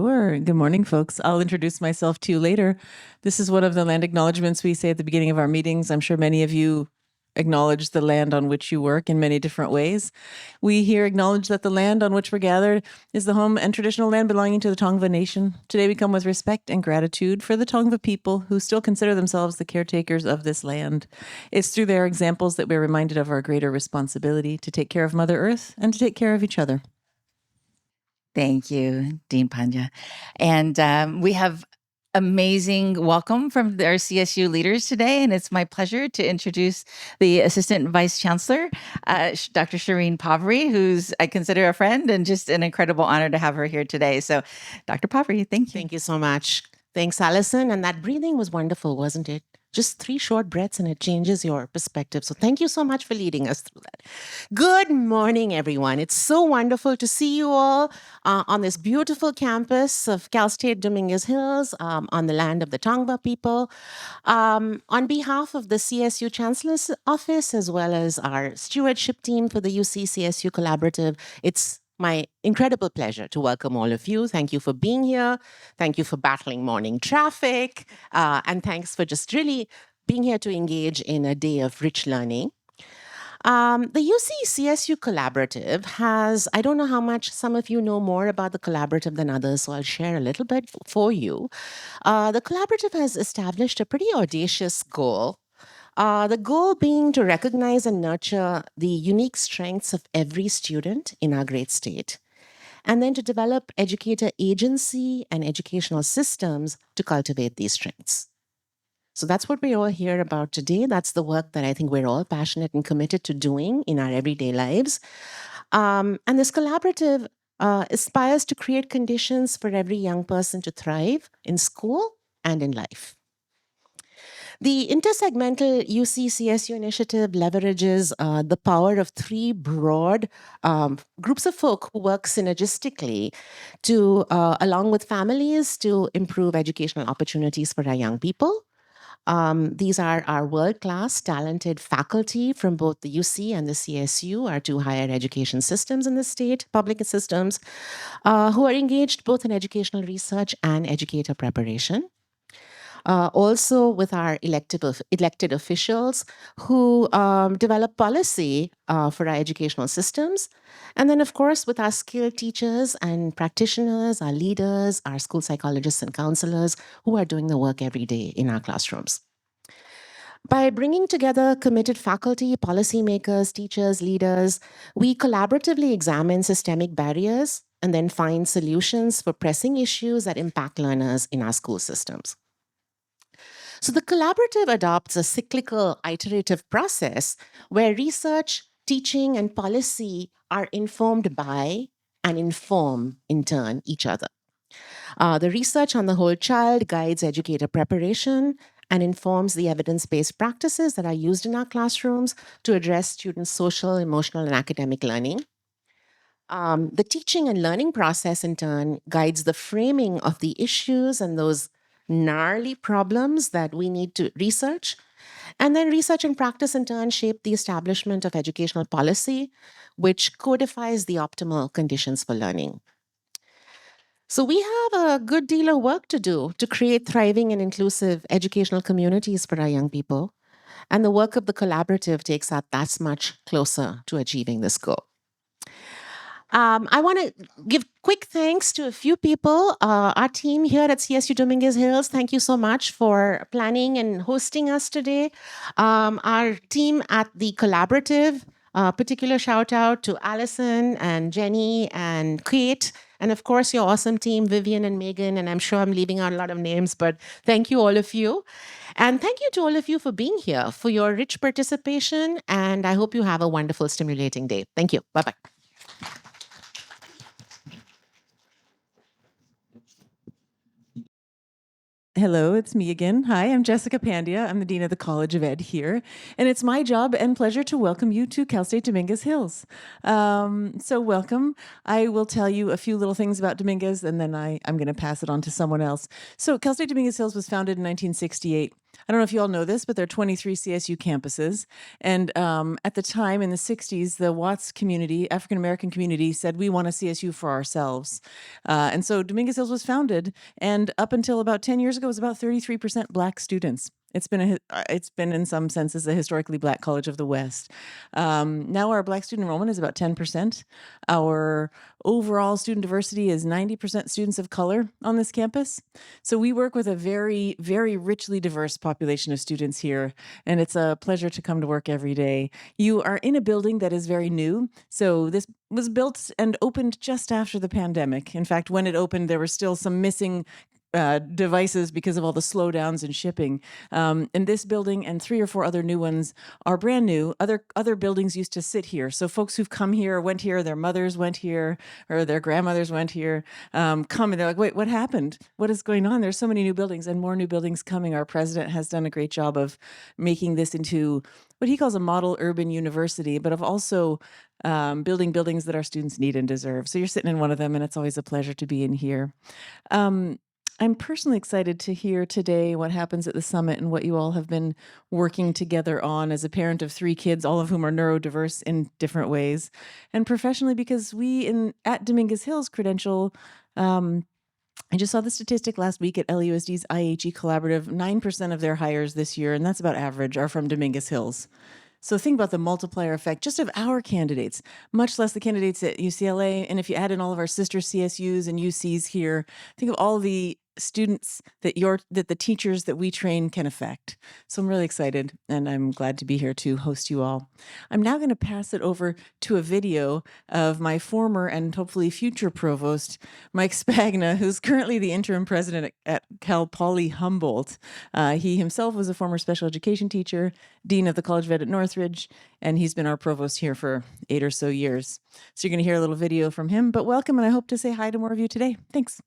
Sure. Good morning, folks. I'll introduce myself to you later. This is one of the land acknowledgements we say at the beginning of our meetings. I'm sure many of you acknowledge the land on which you work in many different ways. We here acknowledge that the land on which we're gathered is the home and traditional land belonging to the Tongva Nation. Today we come with respect and gratitude for the Tongva people who still consider themselves the caretakers of this land. It's through their examples that we're reminded of our greater responsibility to take care of Mother Earth and to take care of each other. Thank you, Dean Pandya. And we have amazing welcome from our CSU leaders today, and it's my pleasure to introduce the Assistant Vice Chancellor, Dr. Shireen Pavri, who's I consider a friend and just an incredible honor to have her here today. So, Dr. Pavri, thank you. Thank you so much. Thanks, Alison. And that breathing was wonderful, wasn't it? Just 3 short breaths and it changes your perspective. So thank you so much for leading us through that. Good morning, everyone. It's so wonderful to see you all on this beautiful campus of Cal State Dominguez Hills on the land of the Tongva people. On behalf of the CSU Chancellor's Office, as well as our stewardship team for the UC-CSU Collaborative, it's my incredible pleasure to welcome all of you. Thank you for being here. Thank you for battling morning traffic. And thanks for just really being here to engage in a day of rich learning. The UC-CSU Collaborative has, I don't know how much some of you know more about the collaborative than others, so I'll share a little bit for you. The collaborative has established a pretty audacious goal. The goal being to recognize and nurture the unique strengths of every student in our great state, and then to develop educator agency and educational systems to cultivate these strengths. So that's what we're all here about today. That's the work that I think we're all passionate and committed to doing in our everyday lives. And this collaborative aspires to create conditions for every young person to thrive in school and in life. The intersegmental UC-CSU initiative leverages the power of 3 broad groups of folk who work synergistically to, along with families, to improve educational opportunities for our young people. These are our world-class, talented faculty from both the UC and the CSU, our 2 higher education systems in the state, public systems, who are engaged both in educational research and educator preparation. Also with our elected officials who develop policy for our educational systems. And then, of course, with our skilled teachers and practitioners, our leaders, our school psychologists and counselors who are doing the work every day in our classrooms. By bringing together committed faculty, policymakers, teachers, leaders, we collaboratively examine systemic barriers and then find solutions for pressing issues that impact learners in our school systems. So the collaborative adopts a cyclical, iterative process where research, teaching, and policy are informed by and inform, in turn, each other. The research on the whole child guides educator preparation and informs the evidence-based practices that are used in our classrooms to address students' social, emotional, and academic learning. The teaching and learning process, in turn, guides the framing of the issues and those gnarly problems that we need to research. And then research and practice in turn shape the establishment of educational policy, which codifies the optimal conditions for learning. So we have a good deal of work to do to create thriving and inclusive educational communities for our young people. And the work of the collaborative takes us that much closer to achieving this goal. I want to give quick thanks to a few people. Our team here at CSU Dominguez Hills, thank you so much for planning and hosting us today. Our team at the collaborative, particular shout out to Alison and Jenny and Kate, and of course your awesome team, Vivian and Megan, and I'm sure I'm leaving out a lot of names, but thank you all of you. And thank you to all of you for being here, for your rich participation, and I hope you have a wonderful, stimulating day. Thank you. Bye-bye. Hello, it's me again. Hi, I'm Jessica Pandya. I'm the Dean of the College of Ed here, and it's my job and pleasure to welcome you to Cal State Dominguez Hills. So welcome. I will tell you a few little things about Dominguez, and then I'm going to pass it on to someone else. So Cal State Dominguez Hills was founded in 1968. I don't know if you all know this, but there are 23 CSU campuses. And at the time in the 60s, the Watts community, African American community, said, we want a CSU for ourselves. And so Dominguez Hills was founded. And up until about 10 years ago, it was about 33% Black students. It's been in some senses a historically Black college of the West. Now our Black student enrollment is about 10%. Our overall student diversity is 90% students of color on this campus. So we work with a very, very richly diverse population of students here, and it's a pleasure to come to work every day. You are in a building that is very new. So this was built and opened just after the pandemic. In fact, when it opened, there were still some missing devices because of all the slowdowns in shipping. And this building and 3 or 4 other new ones are brand new. Other buildings used to sit here. So folks who've come here, went here, their mothers went here, or their grandmothers went here, come and they're like, wait, what happened? What is going on? There's so many new buildings and more new buildings coming. Our president has done a great job of making this into what he calls a model urban university, but of also building buildings that our students need and deserve. So you're sitting in one of them, and it's always a pleasure to be in here. I'm personally excited to hear today what happens at the summit and what you all have been working together on as a parent of 3 kids, all of whom are neurodiverse in different ways, and professionally because at Dominguez Hills Credential, I just saw the statistic last week at LUSD's IHE Collaborative, 9% of their hires this year, and that's about average, are from Dominguez Hills. So think about the multiplier effect just of our candidates, much less the candidates at UCLA. And if you add in all of our sister CSUs and UCs here, think of all the students that the teachers that we train can affect. So I'm really excited, and I'm glad to be here to host you all. I'm now going to pass it over to a video of my former and hopefully future provost, Mike Spagna, who's currently the interim president at Cal Poly Humboldt. He himself was a former special education teacher, dean of the College of Ed at Northridge, and he's been our provost here for 8 or so years. So you're going to hear a little video from him, but welcome, and I hope to say hi to more of you today. Thanks.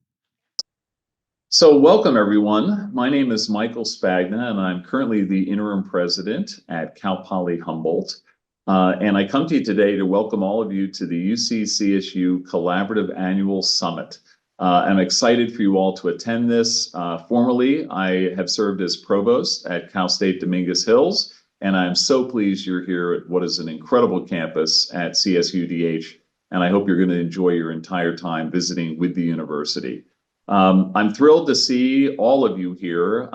So welcome, everyone. My name is Michael Spagna, and I'm currently the interim president at Cal Poly Humboldt. And I come to you today to welcome all of you to the UC-CSU Collaborative Annual Summit. I'm excited for you all to attend this. Formerly, I have served as provost at Cal State Dominguez Hills, and I'm so pleased you're here at what is an incredible campus at CSUDH, and I hope you're going to enjoy your entire time visiting with the university. I'm thrilled to see all of you here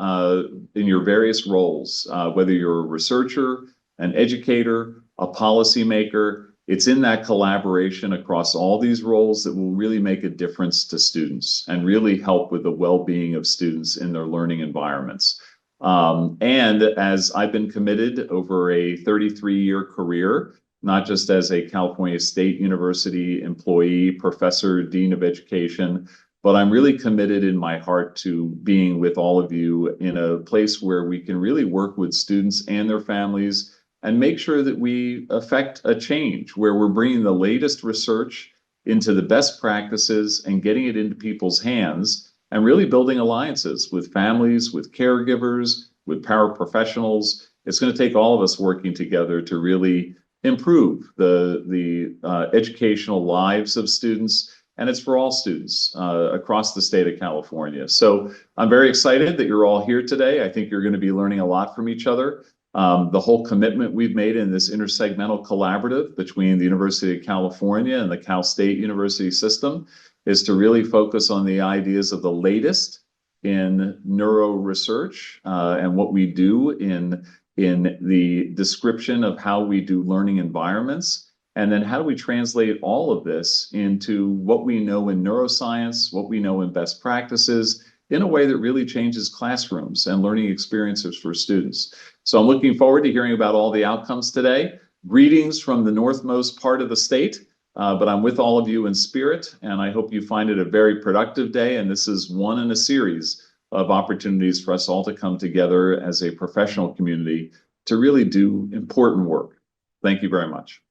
in your various roles, whether you're a researcher, an educator, a policymaker. It's in that collaboration across all these roles that will really make a difference to students and really help with the well-being of students in their learning environments. And as I've been committed over a 33-year career, not just as a California State University employee, professor, dean of education, but I'm really committed in my heart to being with all of you in a place where we can really work with students and their families and make sure that we affect a change where we're bringing the latest research into the best practices and getting it into people's hands and really building alliances with families, with caregivers, with paraprofessionals. It's going to take all of us working together to really improve the educational lives of students. And it's for all students across the state of California. So I'm very excited that you're all here today. I think you're going to be learning a lot from each other. The whole commitment we've made in this intersegmental collaborative between the University of California and the Cal State University system is to really focus on the ideas of the latest in neuro research and what we do in the description of how we do learning environments. And then how do we translate all of this into what we know in neuroscience, what we know in best practices, in a way that really changes classrooms and learning experiences for students. So I'm looking forward to hearing about all the outcomes today. Greetings from the northmost part of the state, but I'm with all of you in spirit, and I hope you find it a very productive day. And this is one in a series of opportunities for us all to come together as a professional community to really do important work. Thank you very much.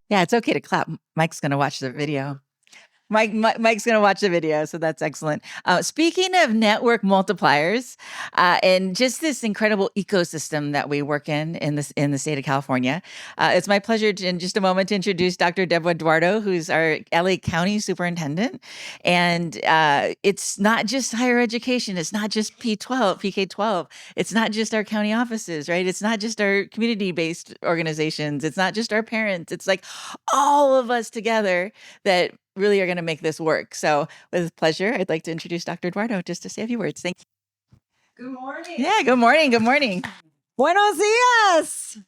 Yeah, it's okay to clap. Mike's going to watch the video. Mike's going to watch the video, so that's excellent. Speaking of network multipliers, and just this incredible ecosystem that we work in the state of California, it's my pleasure in just a moment to introduce Dr. Debra Duardo, who's our LA County Superintendent. And it's not just higher education, it's not just PK-12, it's not just our county offices, right? It's not just our community-based organizations, it's not just our parents. It's like all of us together that really are going to make this work. So with pleasure, I'd like to introduce Dr. Duardo just to say a few words. Thank you. Good morning. Yeah, good morning. Good morning. Buenos dias.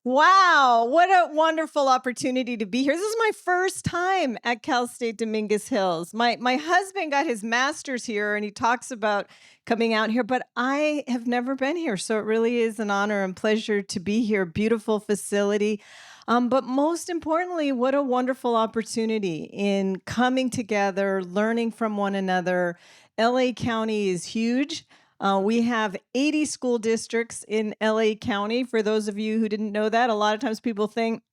Wow, what a wonderful opportunity to be here. This is my first time at Cal State Dominguez Hills. My husband got his master's here and he talks about coming out here, but I have never been here. So it really is an honor and pleasure to be here. Beautiful facility. But most importantly, what a wonderful opportunity in coming together, learning from one another. LA County is huge. We have 80 school districts in LA County. For those of you who didn't know that, a lot of times people think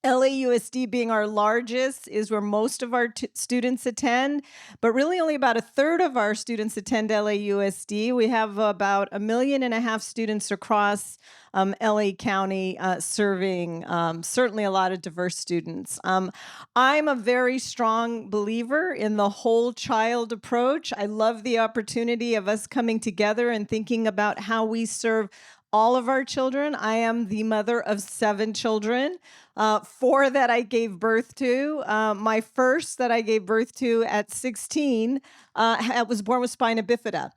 LAUSD being our largest is where most of our students attend, but really only about a third of our students attend LAUSD. We have about 1.5 million students across LA County serving certainly a lot of diverse students. I'm a very strong believer in the whole child approach. I love the opportunity of us coming together and thinking about how we serve all of our children. I am the mother of 7 children, 4 that I gave birth to. My first that I gave birth to at 16 was born with spina bifida.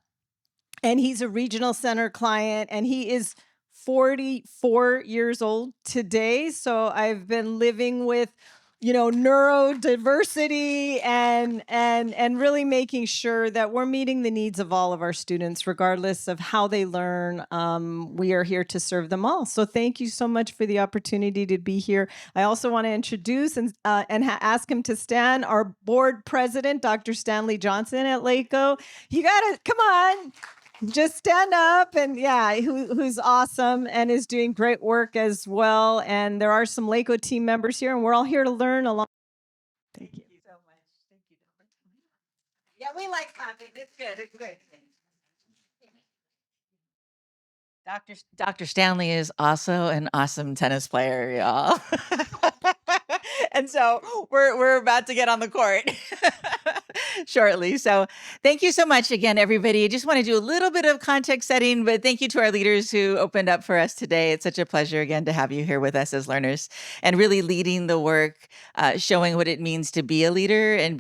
And he's a regional center client, and he is 44 years old today. So I've been living with neurodiversity and really making sure that we're meeting the needs of all of our students, regardless of how they learn. We are here to serve them all. So thank you so much for the opportunity to be here. I also want to introduce and ask him to stand, our board president, Dr. Stanley Johnson at LACO. You gotta, come on. Just stand up, and who's awesome and is doing great work as well. And there are some LACO team members here, and we're all here to learn along. Thank you so much. Thank you. Yeah, we like clapping. It's good. It's good. Dr. Stanley is also an awesome tennis player, y'all. And so we're about to get on the court shortly. So thank you so much again, everybody. I just want to do a little bit of context setting, but thank you to our leaders who opened up for us today. It's such a pleasure again to have you here with us as learners and really leading the work, showing what it means to be a leader and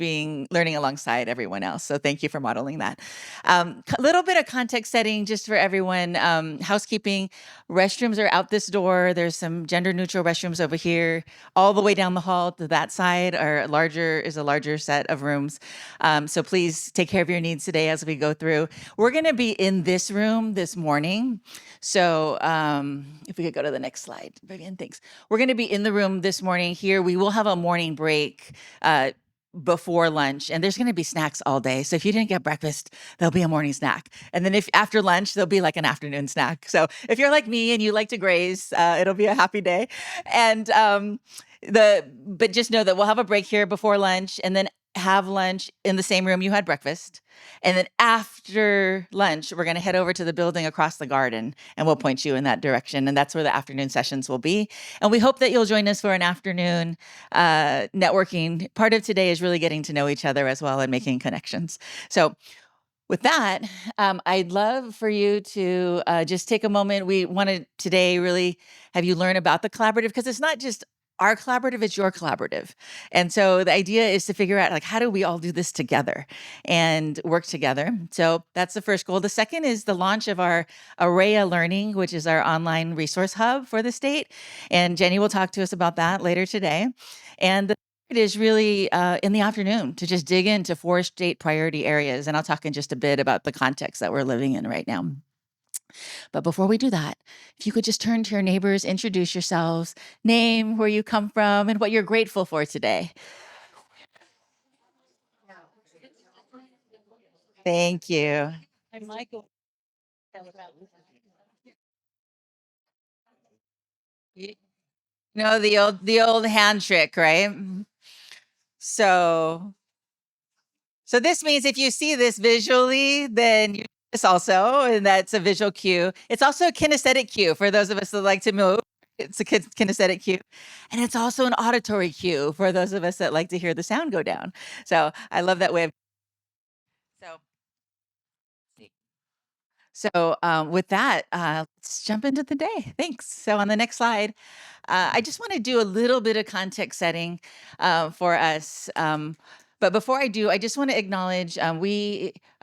learning alongside everyone else. So thank you for modeling that. A little bit of context setting just for everyone. Housekeeping, restrooms are out this door. There's some gender neutral restrooms over here. All the way down the hall to that side is a larger set of rooms. So please take care of your needs today as we go through. We're going to be in this room this morning. So if we could go to the next slide, Vivian, thanks. We're going to be in the room this morning here. We will have a morning break before lunch, and there's going to be snacks all day. So if you didn't get breakfast, there'll be a morning snack. And then if after lunch, there'll be like an afternoon snack. So if you're like me and you like to graze, it'll be a happy day. And but just know that we'll have a break here before lunch, and then have lunch in the same room you had breakfast. And then after lunch, we're going to head over to the building across the garden, and we'll point you in that direction. And that's where the afternoon sessions will be. And we hope that you'll join us for an afternoon networking. Part of today is really getting to know each other as well and making connections. So with that, I'd love for you to just take a moment. We want to today really have you learn about the collaborative, because it's not just our collaborative, it's your collaborative. And so the idea is to figure out, like, how do we all do this together and work together? So that's the first goal. The second is the launch of our Araya Learning, which is our online resource hub for the state. And Jenny will talk to us about that later today. And the third is really in the afternoon to just dig into 4 state priority areas. And I'll talk in just a bit about the context that we're living in right now. But before we do that, if you could just turn to your neighbors, introduce yourselves, name, where you come from, and what you're grateful for today. Thank you. I'm Michael. You know the old hand trick, right? So So this means if you see this visually, then you do this also, and that's a visual cue. It's also a kinesthetic cue for those of us that like to move. It's a kinesthetic cue. And it's also an auditory cue for those of us that like to hear the sound go down. So I love that way of so with that, let's jump into the day. Thanks. So on the next slide, I just want to do a little bit of context setting for us. But before I do, I just want to acknowledge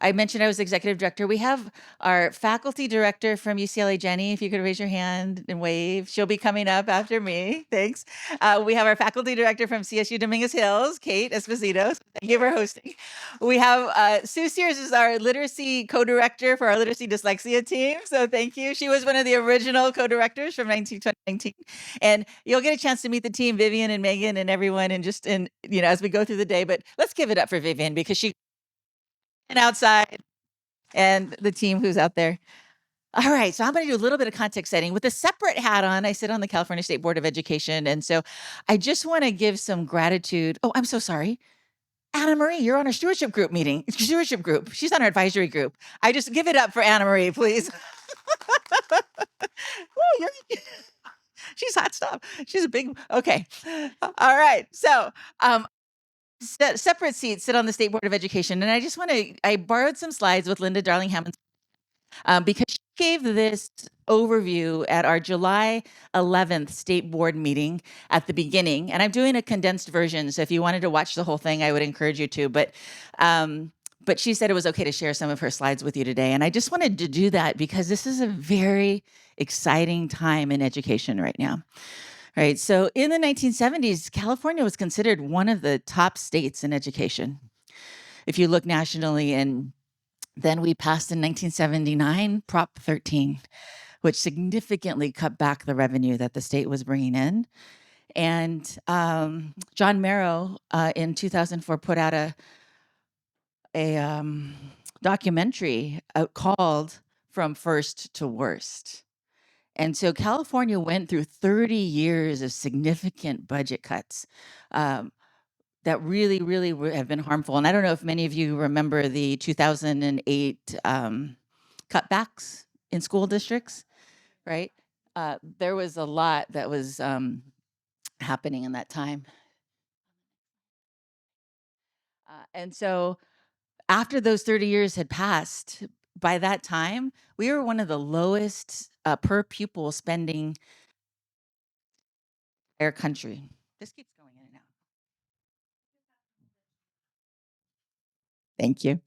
I mentioned I was executive director. We have our faculty director from UCLA, Jenny, if you could raise your hand and wave. She'll be coming up after me. Thanks. We have our faculty director from CSU Dominguez Hills, Kate Esposito. Thank you for hosting. We have Sue Sears is our literacy co-director for our literacy dyslexia team. So thank you. She was one of the original co-directors from 2019. And you'll get a chance to meet the team, Vivian and Megan and everyone, and just as we go through the day. But let's give it up for Vivian because she and outside and the team who's out there. All right, so I'm going to do a little bit of context setting. With a separate hat on, I sit on the California State Board of Education. And so I just want to give some gratitude. Oh, I'm so sorry. Anna Marie, you're on our stewardship group meeting. Stewardship group. She's on our advisory group. I just give it up for Anna Marie, please. Woo, she's hot stuff. She's a big, okay. All right. So separate seats sit on the State Board of Education. And I just I borrowed some slides with Linda Darling Hammond because she gave this overview at our July 11th State Board meeting at the beginning. And I'm doing a condensed version. So if you wanted to watch the whole thing, I would encourage you to. But she said it was okay to share some of her slides with you today. And I just wanted to do that because this is a very exciting time in education right now. Right. So in the 1970s, California was considered one of the top states in education. If you look nationally, and then we passed in 1979 Prop 13, which significantly cut back the revenue that the state was bringing in. And John Merrow in 2004 put out a documentary called From First to Worst. And so California went through 30 years of significant budget cuts that really, really have been harmful. And I don't know if many of you remember the 2008 cutbacks in school districts, right? There was a lot that was happening in that time. And so after those 30 years had passed, by that time, we were one of the lowest per pupil spending in our country. This keeps going in and out. Thank you.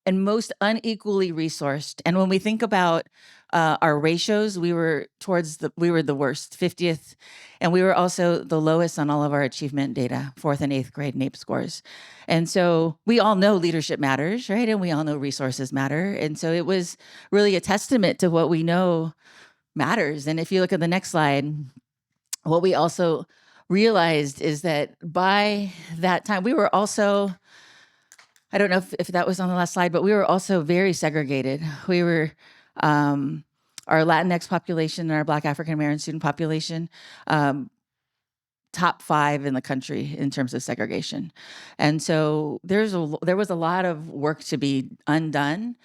And most unequally resourced. And when we think about our ratios, we were the worst, 50th, and we were also the lowest on all of our achievement data, 4th and 8th grade NAEP scores. And so we all know leadership matters, right? And we all know resources matter. And so it was really a testament to what we know matters. And if you look at the next slide, what we also realized is that by that time, we were also, I don't know if that was on the last slide, but we were also very segregated. We were, our Latinx population and our Black African American student population, top 5 in the country in terms of segregation. And so there was a lot of work to be undone.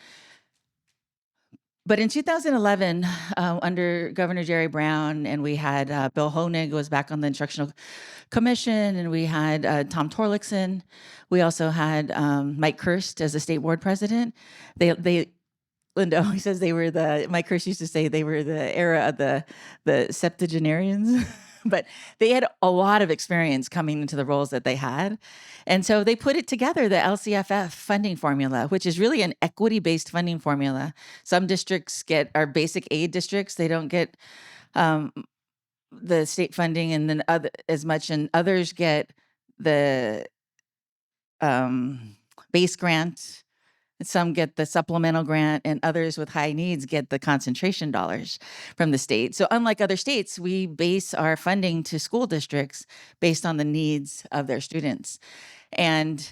But in 2011, under Governor Jerry Brown, and we had Bill Honig was back on the Instructional Commission, and we had Tom Torlakson. We also had Mike Kirst as the state board president. Linda always says Mike Kirst used to say they were the era of the septuagenarians. But they had a lot of experience coming into the roles that they had. And so they put it together, the LCFF funding formula, which is really an equity-based funding formula. Some districts are basic aid districts. They don't get the state funding and then as much, and others get the base grant. Some get the supplemental grant, and others with high needs get the concentration dollars from the state. So unlike other states, we base our funding to school districts based on the needs of their students. And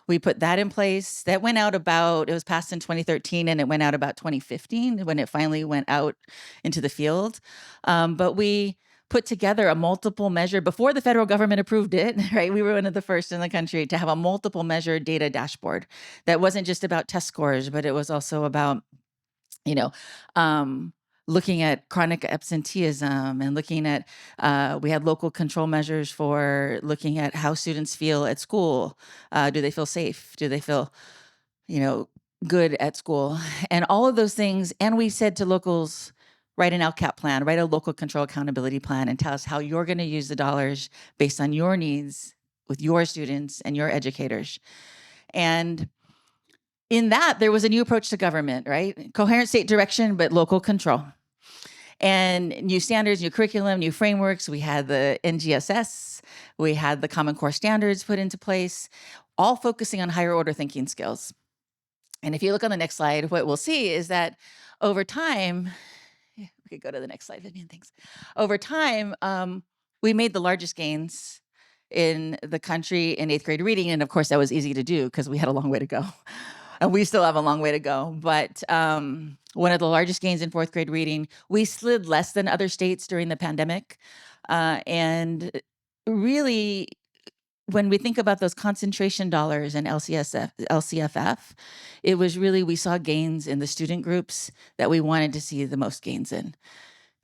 we put that in place. That went out it was passed in 2013, and it went out about 2015 when it finally went out into the field. But we put together a multiple measure before the federal government approved it, right? We were one of the first in the country to have a multiple measure data dashboard that wasn't just about test scores, but it was also about, you know, looking at chronic absenteeism and looking at, we had local control measures for looking at how students feel at school. Do they feel safe? Do they feel, good at school? And all of those things. And we said to locals, write an LCAP plan, write a local control accountability plan, and tell us how you're going to use the dollars based on your needs with your students and your educators. And in that, there was a new approach to government, right? Coherent state direction, but local control. And new standards, new curriculum, new frameworks. We had the NGSS, we had the Common Core standards put into place, all focusing on higher order thinking skills. And if you look on the next slide, what we'll see is that over time, we could go to the next slide, Vivian, thanks. Over time, we made the largest gains in the country in 8th grade reading. And of course, that was easy to do because we had a long way to go. And we still have a long way to go. But one of the largest gains in 4th grade reading, we slid less than other states during the pandemic. And really, when we think about those concentration dollars in LCFF, it was really, we saw gains in the student groups that we wanted to see the most gains in.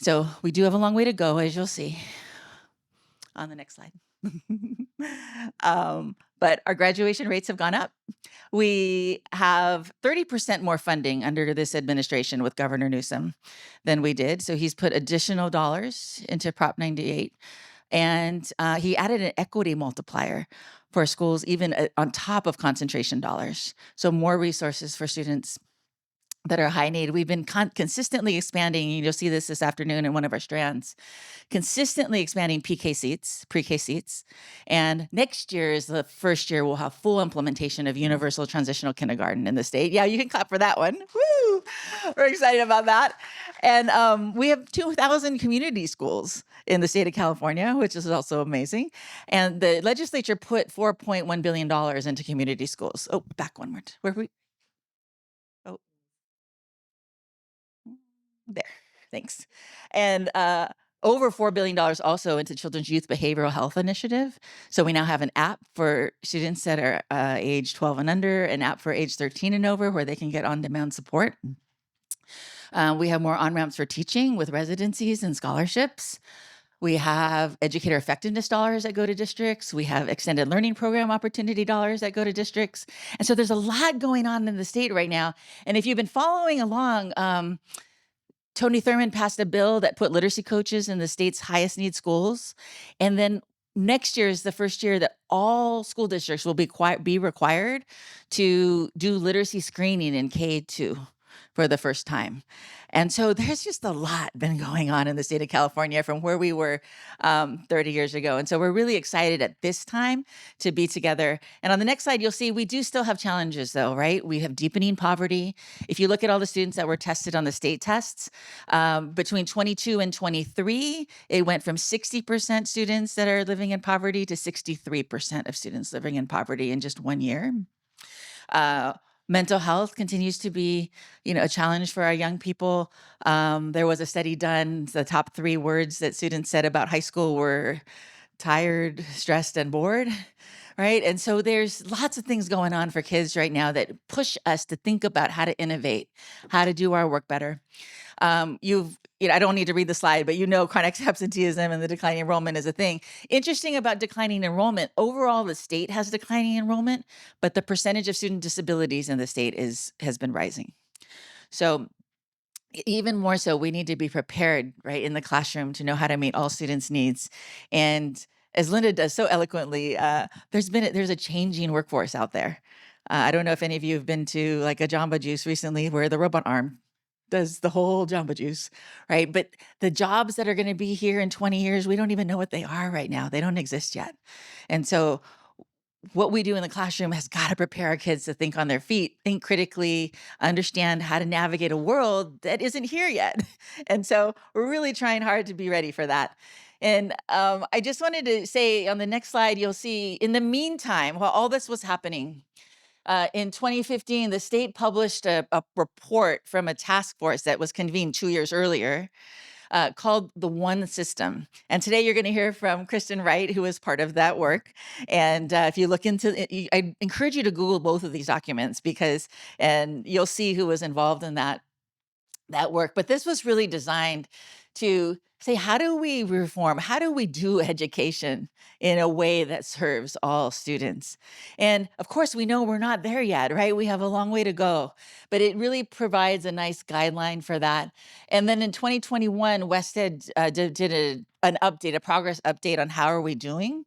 So we do have a long way to go, as you'll see on the next slide. But our graduation rates have gone up. We have 30% more funding under this administration with Governor Newsom than we did. So he's put additional dollars into Prop 98. And he added an equity multiplier for schools, even on top of concentration dollars. So more resources for students that are high need. We've been consistently expanding, you'll see this afternoon in one of our strands, consistently expanding pre-K seats. And next year is the first year we'll have full implementation of universal transitional kindergarten in the state. Yeah, you can clap for that one. Woo! We're excited about that. And we have 2,000 community schools in the state of California, which is also amazing. And the legislature put $4.1 billion into community schools. Oh, back one more. Where were we? Oh. There, thanks. And over $4 billion also into Children's Youth Behavioral Health Initiative. So we now have an app for students that are age 12 and under, an app for age 13 and over where they can get on-demand support. We have more on-ramps for teaching with residencies and scholarships. We have educator effectiveness dollars that go to districts. We have extended learning program opportunity dollars that go to districts. And so there's a lot going on in the state right now. And if you've been following along, Tony Thurmond passed a bill that put literacy coaches in the state's highest need schools. And then next year is the first year that all school districts will be required to do literacy screening in K-2 for the first time. And so there's just a lot been going on in the state of California from where we were 30 years ago. And so we're really excited at this time to be together. And on the next slide, you'll see we do still have challenges though, right? We have deepening poverty. If you look at all the students that were tested on the state tests, between 22 and 23, it went from 60% students that are living in poverty to 63% of students living in poverty in just 1 year. Mental health continues to be, a challenge for our young people. There was a study done. The top 3 words that students said about high school were tired, stressed, and bored, right? And so there's lots of things going on for kids right now that push us to think about how to innovate, how to do our work better. I don't need to read the slide, but chronic absenteeism and the declining enrollment is a thing. Interesting about declining enrollment, overall the state has declining enrollment, but the percentage of student disabilities in the state has been rising. So even more so, we need to be prepared, right, in the classroom to know how to meet all students' needs. And as Linda does so eloquently, there's a changing workforce out there. I don't know if any of you have been to like a Jamba Juice recently where the robot arm does the whole Jamba Juice, right? But the jobs that are going to be here in 20 years, we don't even know what they are right now. They don't exist yet. And so what we do in the classroom has got to prepare our kids to think on their feet, think critically, understand how to navigate a world that isn't here yet. And so we're really trying hard to be ready for that. And I just wanted to say on the next slide, you'll see in the meantime, while all this was happening, in 2015, the state published a report from a task force that was convened 2 years earlier called The One System. And today you're going to hear from Kristen Wright, who is part of that work. And if you look into it, I encourage you to Google both of these documents and you'll see who was involved in that work. But this was really designed to say, how do we reform? How do we do education in a way that serves all students? And of course, we know we're not there yet, right? We have a long way to go, but it really provides a nice guideline for that. And then in 2021, WestEd did an update, a progress update on how are we doing.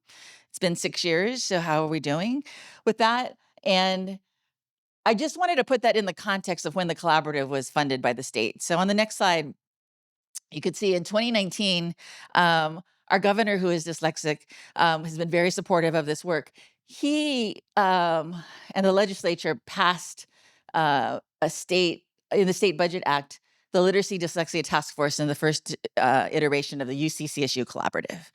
It's been 6 years, so how are we doing with that? And I just wanted to put that in the context of when the collaborative was funded by the state. So on the next slide, you could see in 2019, our governor, who is dyslexic, has been very supportive of this work. He and the legislature passed in the State Budget Act, the Literacy Dyslexia Task Force in the first iteration of the UC-CSU collaborative.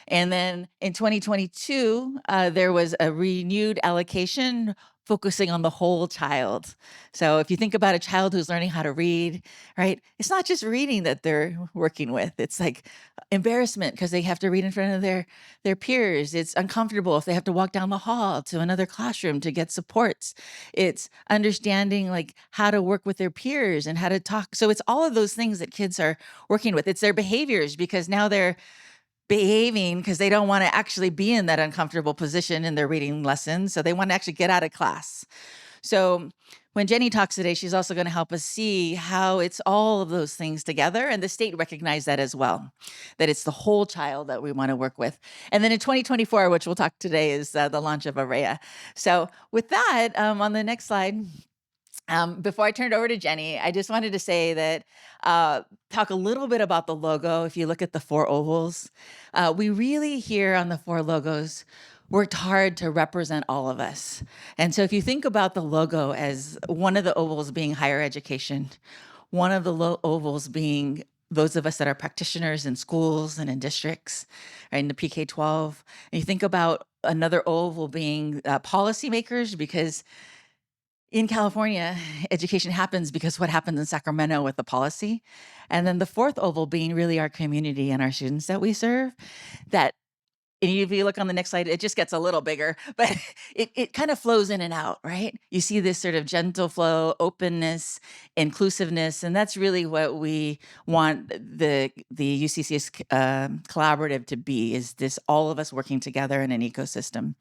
And then in 2022, there was a renewed allocation focusing on the whole child. So if you think about a child who's learning how to read, right, it's not just reading that they're working with. It's like embarrassment because they have to read in front of their peers. It's uncomfortable if they have to walk down the hall to another classroom to get supports. It's understanding like how to work with their peers and how to talk. So it's all of those things that kids are working with. It's their behaviors because now they're behaving because they don't want to actually be in that uncomfortable position in their reading lessons. So they want to actually get out of class. So when Jenny talks today, she's also going to help us see how it's all of those things together. And the state recognized that as well, that it's the whole child that we want to work with. And then in 2024, which we'll talk today, is the launch of AREA. So with that, on the next slide, before I turn it over to Jenny, I just wanted to say that talk a little bit about the logo. If you look at the 4 ovals, we really here on the 4 logos worked hard to represent all of us. And so if you think about the logo as one of the ovals being higher education, one of the ovals being those of us that are practitioners in schools and in districts, right, in the PK-12, and you think about another oval being policymakers, because in California, education happens because what happens in Sacramento with the policy. And then the 4th oval being really our community and our students that we serve. That, and if you look on the next slide, it just gets a little bigger, but it kind of flows in and out, right? You see this sort of gentle flow, openness, inclusiveness, and that's really what we want the UC-CS collaborative to be, is this all of us working together in an ecosystem.